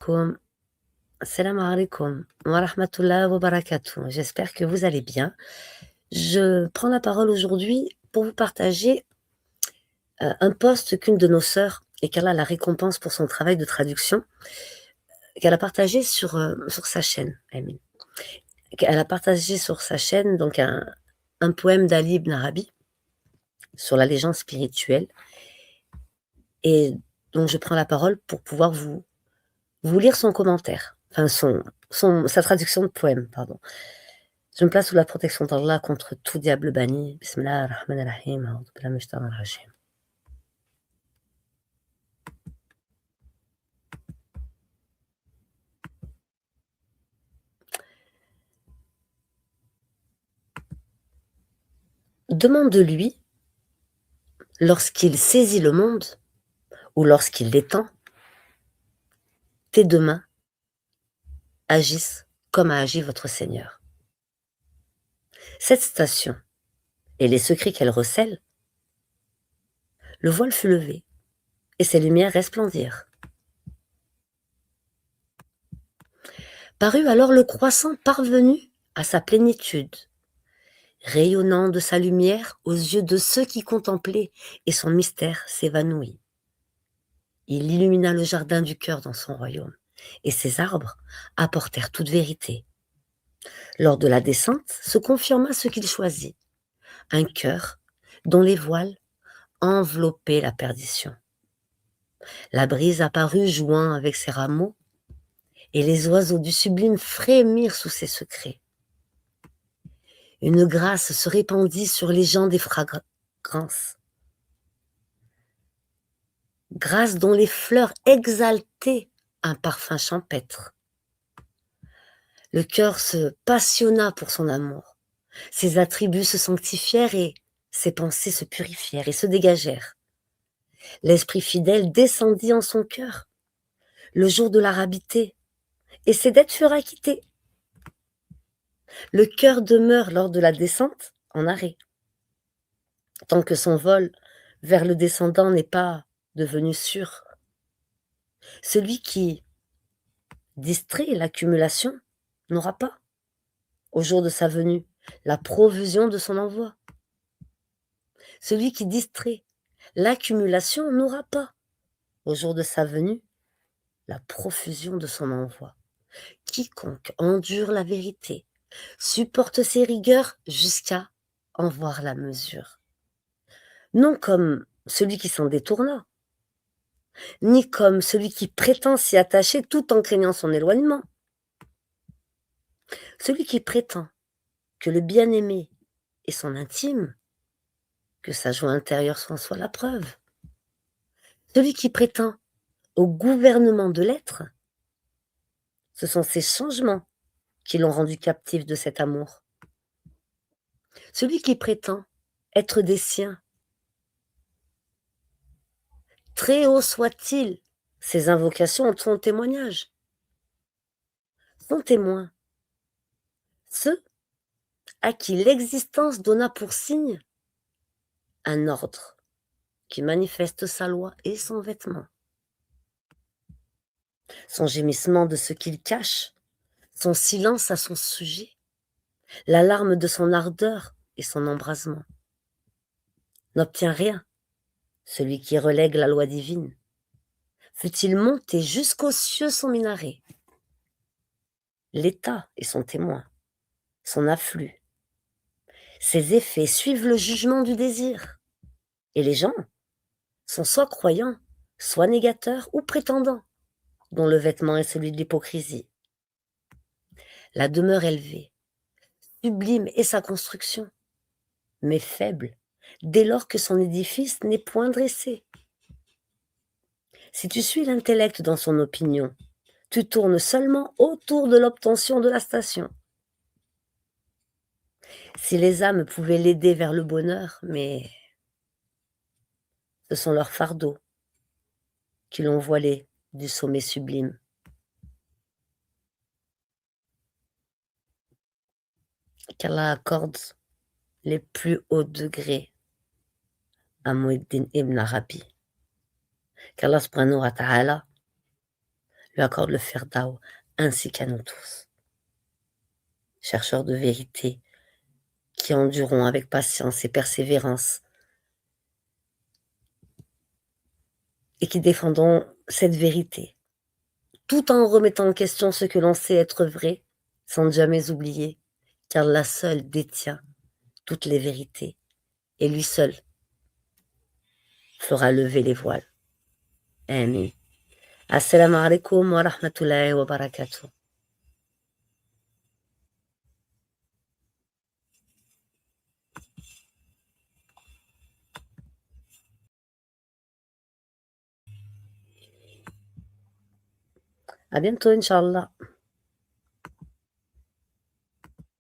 Comme Salam alaikum wa rahmatullah wa barakatuh. J'espère que vous allez bien. Je prends la parole aujourd'hui pour vous partager, un post qu'une de nos sœurs et qu'Allah la récompense pour son travail de traduction, qu'elle a partagé sur sa chaîne, Amin. Elle a partagé sur sa chaîne donc un poème d'Ali ibn Arabi sur la légende spirituelle et donc je prends la parole pour pouvoir vous lire son commentaire, enfin sa traduction de poème, pardon. Je me place sous la protection d'Allah contre tout diable banni. Bismillah ar-Rahman ar-Rahim. A'udhu billahi minash shaitanir rajim. Demande-lui, lorsqu'il saisit le monde ou lorsqu'il l'étend, tes deux mains agissent comme a agi votre Seigneur. Cette station et les secrets qu'elle recèle, le voile fut levé et ses lumières resplendirent. Parut alors le croissant parvenu à sa plénitude, rayonnant de sa lumière aux yeux de ceux qui contemplaient, et son mystère s'évanouit. Il illumina le jardin du cœur dans son royaume, et ses arbres apportèrent toute vérité. Lors de la descente se confirma ce qu'il choisit, un cœur dont les voiles enveloppaient la perdition. La brise apparut jouant avec ses rameaux, et les oiseaux du sublime frémirent sous ses secrets. Une grâce se répandit sur les gens des fragrances, grâce dont les fleurs exaltaient un parfum champêtre. Le cœur se passionna pour son amour. Ses attributs se sanctifièrent et ses pensées se purifièrent et se dégagèrent. L'esprit fidèle descendit en son cœur le jour de l'arabité, et ses dettes furent acquittées. Le cœur demeure lors de la descente en arrêt, tant que son vol vers le descendant n'est pas devenu sûr. Celui qui distrait l'accumulation n'aura pas, au jour de sa venue, la provision de son envoi. Celui qui distrait l'accumulation n'aura pas, au jour de sa venue, la profusion de son envoi. Quiconque endure la vérité supporte ses rigueurs jusqu'à en voir la mesure. Non comme celui qui s'en détourna, ni comme celui qui prétend s'y attacher tout en craignant son éloignement. Celui qui prétend que le bien-aimé est son intime, que sa joie intérieure en soit la preuve. Celui qui prétend au gouvernement de l'être, ce sont ces changements qui l'ont rendu captif de cet amour. Celui qui prétend être des siens, très haut soit-il, ses invocations en sont témoignage. Sont témoins ceux à qui l'existence donna pour signe un ordre qui manifeste sa loi et son vêtement. Son gémissement de ce qu'il cache, son silence à son sujet, l'alarme de son ardeur et son embrasement. N'obtient rien celui qui relègue la loi divine, fût-il monté jusqu'aux cieux son minaret. L'état est son témoin, son afflux. Ses effets suivent le jugement du désir. Et les gens sont soit croyants, soit négateurs ou prétendants, dont le vêtement est celui de l'hypocrisie. La demeure élevée, sublime est sa construction, mais faible dès lors que son édifice n'est point dressé. Si tu suis l'intellect dans son opinion, tu tournes seulement autour de l'obtention de la station. Si les âmes pouvaient l'aider vers le bonheur, mais ce sont leurs fardeaux qui l'ont voilé du sommet sublime. Qu'Allah accorde les plus hauts degrés à Muhyiddin Ibn Arabi. Qu'Allah subhanahu wa ta'ala lui accorde le Firdao, ainsi qu'à nous tous. Chercheurs de vérité, qui endurons avec patience et persévérance, et qui défendons cette vérité, tout en remettant en question ce que l'on sait être vrai, sans jamais oublier, car la seule détient toutes les vérités, et lui seul fera lever les voiles. Amen. Assalamu alaikum wa rahmatullahi wa barakatuh. À bientôt, Inch'Allah.